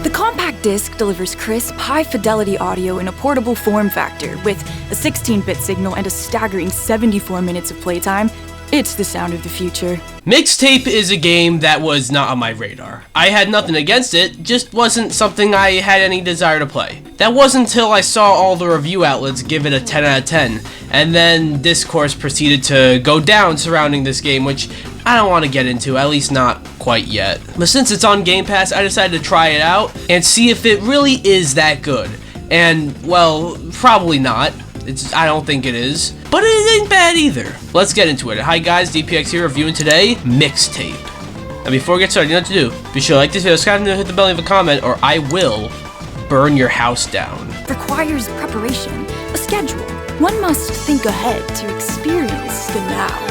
The compact disc delivers crisp, high-fidelity audio in a portable form factor with a 16-bit signal and a staggering 74 minutes of playtime. It's the sound of the future. Mixtape is a game that was not on my radar. I had nothing against it, just wasn't something I had any desire to play. That wasn't until I saw all the review outlets give it a 10 out of 10, and then discourse proceeded to go down surrounding this game, which I don't want to get into, at least not quite yet. But since it's on Game Pass, I decided to try it out and see if it really is that good. And, well, probably not. I don't think it is, but it ain't bad either. Let's get into it. Hi guys, DPX here reviewing today Mixtape. And before we get started, you know what to do. Be sure to like this video, subscribe, and hit the bell, leave a comment, or I will burn your house down. Requires preparation, a schedule. One must think ahead to experience the now.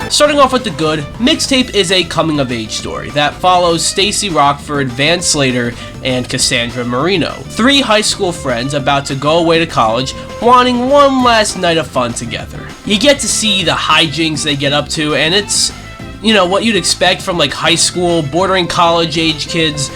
Starting off with the good, Mixtape is a coming-of-age story that follows Stacy Rockford, Van Slater, and Cassandra Marino, 3 high school friends about to go away to college, wanting one last night of fun together. You get to see the hijinks they get up to, and it's, you know, what you'd expect from like high school, bordering college-age kids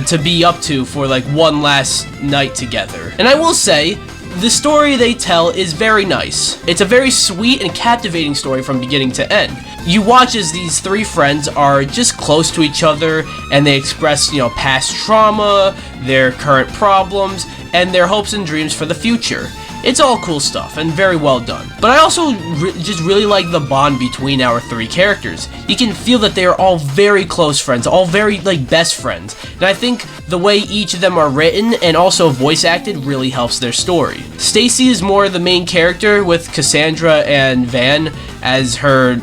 to be up to for like one last night together. And I will say, the story they tell is very nice. It's a very sweet and captivating story from beginning to end. You watch as these 3 friends are just close to each other and they express, past trauma, their current problems, and their hopes and dreams for the future. It's all cool stuff and very well done. But I also just really like the bond between our 3 characters. You can feel that they are all very close friends, all very best friends. And I think the way each of them are written and also voice acted really helps their story. Stacy is more the main character with Cassandra and Van as her,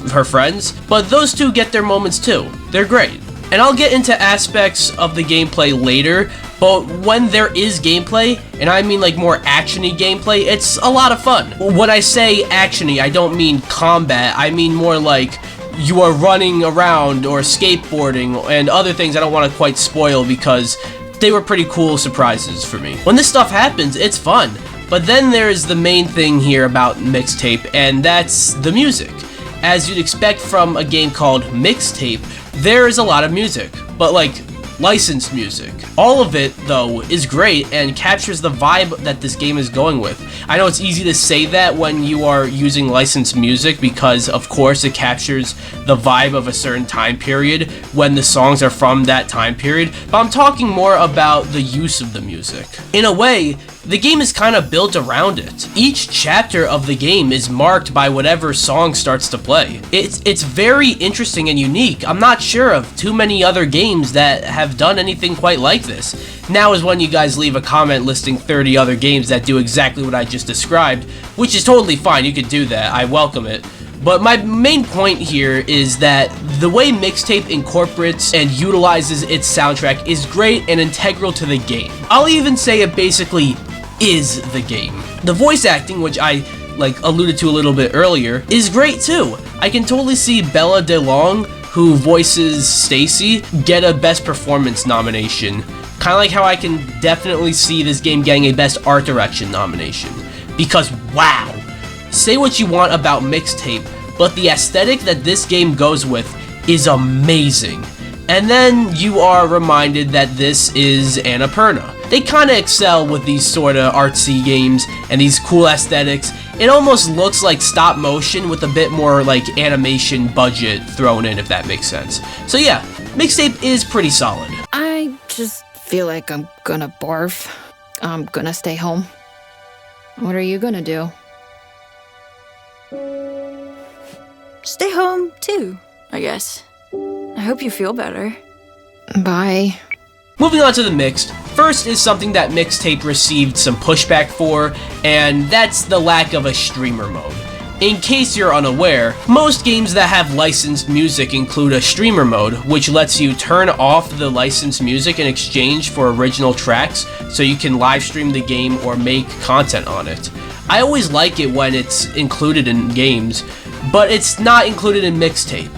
her friends. But those 2 get their moments too. They're great. And I'll get into aspects of the gameplay later, but when there is gameplay, and I mean more actiony gameplay, it's a lot of fun. When I say actiony, I don't mean combat, I mean more like you are running around or skateboarding and other things I don't want to quite spoil because they were pretty cool surprises for me. When this stuff happens, it's fun. But then there's the main thing here about Mixtape, and that's the music. As you'd expect from a game called Mixtape, there is a lot of music, but licensed music. All of it, though, is great and captures the vibe that this game is going with. I know it's easy to say that when you are using licensed music because, of course, it captures the vibe of a certain time period when the songs are from that time period, but I'm talking more about the use of the music. In a way, the game is kind of built around it. Each chapter of the game is marked by whatever song starts to play. It's very interesting and unique. I'm not sure of too many other games that have done anything quite like this. Now is when you guys leave a comment listing 30 other games that do exactly what I just described, which is totally fine. You could do that. I welcome it. But my main point here is that the way Mixtape incorporates and utilizes its soundtrack is great and integral to the game. I'll even say it basically is the game. The voice acting, which I alluded to a little bit earlier, is great too. I can totally see Bella DeLong, who voices Stacy, get a Best Performance nomination. Kind of like how I can definitely see this game getting a Best Art Direction nomination. Because wow! Say what you want about Mixtape, but the aesthetic that this game goes with is amazing. And then you are reminded that this is Annapurna. They kind of excel with these sort of artsy games and these cool aesthetics. It almost looks like stop motion with a bit more animation budget thrown in, if that makes sense. So yeah, Mixtape is pretty solid. I just feel like I'm gonna barf. I'm gonna stay home. What are you gonna do? Stay home, too, I guess. I hope you feel better. Bye. Moving on to the mixed, first is something that Mixtape received some pushback for, and that's the lack of a streamer mode. In case you're unaware, most games that have licensed music include a streamer mode, which lets you turn off the licensed music in exchange for original tracks, so you can live stream the game or make content on it. I always like it when it's included in games, but it's not included in Mixtape.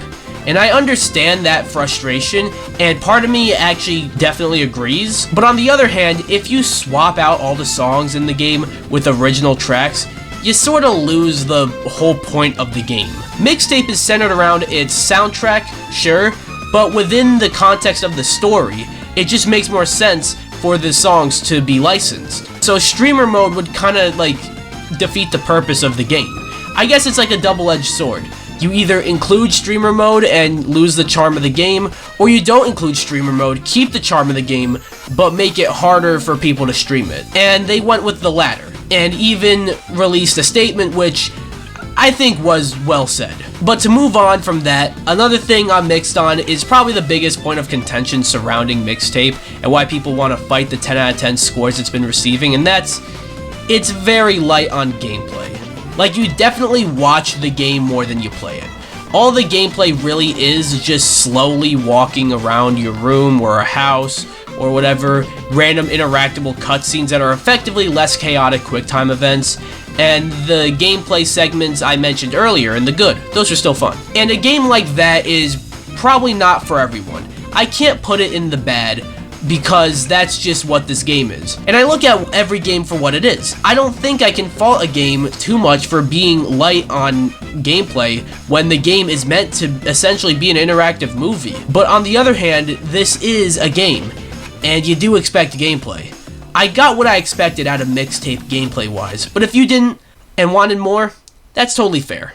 And I understand that frustration, and part of me actually definitely agrees. But on the other hand, if you swap out all the songs in the game with original tracks, you sort of lose the whole point of the game. Mixtape is centered around its soundtrack, sure, but within the context of the story, it just makes more sense for the songs to be licensed. So streamer mode would kind of like defeat the purpose of the game. I guess it's like a double-edged sword. You either include streamer mode and lose the charm of the game, or you don't include streamer mode, keep the charm of the game, but make it harder for people to stream it. And they went with the latter, and even released a statement which I think was well said. But to move on from that, another thing I'm mixed on is probably the biggest point of contention surrounding Mixtape and why people want to fight the 10 out of 10 scores it's been receiving, and that's, it's very light on gameplay. Like, you definitely watch the game more than you play it. All the gameplay really is just slowly walking around your room or a house or whatever, random interactable cutscenes that are effectively less chaotic QuickTime events, and the gameplay segments I mentioned earlier in the good, those are still fun. And a game like that is probably not for everyone. I can't put it in the bad, because that's just what this game is. And I look at every game for what it is. I don't think I can fault a game too much for being light on gameplay when the game is meant to essentially be an interactive movie. But on the other hand, this is a game, and you do expect gameplay. I got what I expected out of Mixtape gameplay-wise, but if you didn't and wanted more, that's totally fair.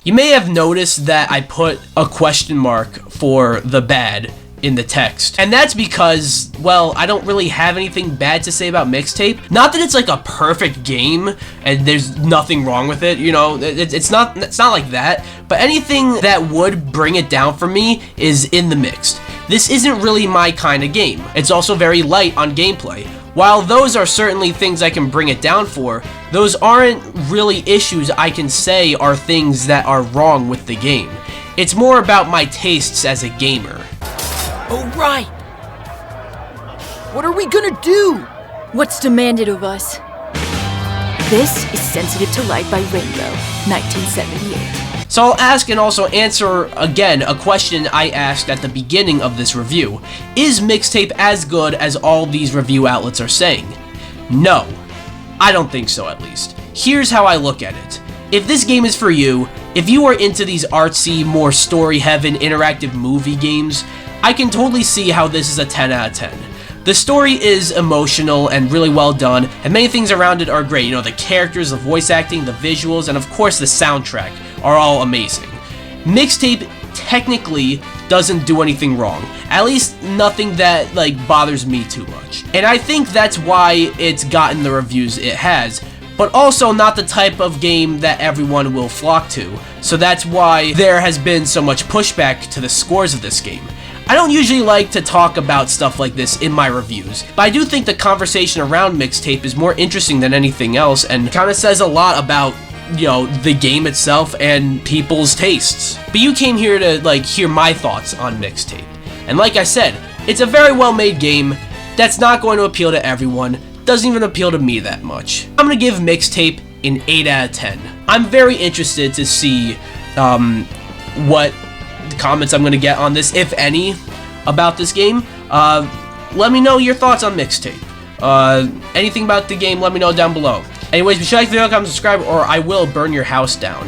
You may have noticed that I put a question mark for the bad in the text. And that's because, well, I don't really have anything bad to say about Mixtape. Not that it's like a perfect game and there's nothing wrong with it, you know, it's not like that, but anything that would bring it down for me is in the mixed. This isn't really my kind of game. It's also very light on gameplay. While those are certainly things I can bring it down for, those aren't really issues I can say are things that are wrong with the game. It's more about my tastes as a gamer. Oh, right. What are we gonna do? What's demanded of us? This is Sensitive to Light by Rainbow, 1978. So I'll ask and also answer again a question I asked at the beginning of this review. Is Mixtape as good as all these review outlets are saying? No, I don't think so at least. Here's how I look at it. If this game is for you, if you are into these artsy, more story-heaven interactive movie games, I can totally see how this is a 10 out of 10. The story is emotional and really well done, and many things around it are great. You know, the characters, the voice acting, the visuals, and of course the soundtrack are all amazing. Mixtape technically doesn't do anything wrong. At least nothing that like bothers me too much. And I think that's why it's gotten the reviews it has, but also not the type of game that everyone will flock to. So that's why there has been so much pushback to the scores of this game. I don't usually like to talk about stuff like this in my reviews, but I do think the conversation around Mixtape is more interesting than anything else and kind of says a lot about, you know, the game itself and people's tastes. But you came here to like hear my thoughts on Mixtape. And like I said, it's a very well made game that's not going to appeal to everyone, doesn't even appeal to me that much. I'm gonna give Mixtape an 8 out of 10. I'm very interested to see what comments I'm gonna get on this, if any, about this game. Let me know your thoughts on Mixtape. Anything about the game, let me know down below. Anyways, be sure to like the video, comment, subscribe, or I will burn your house down.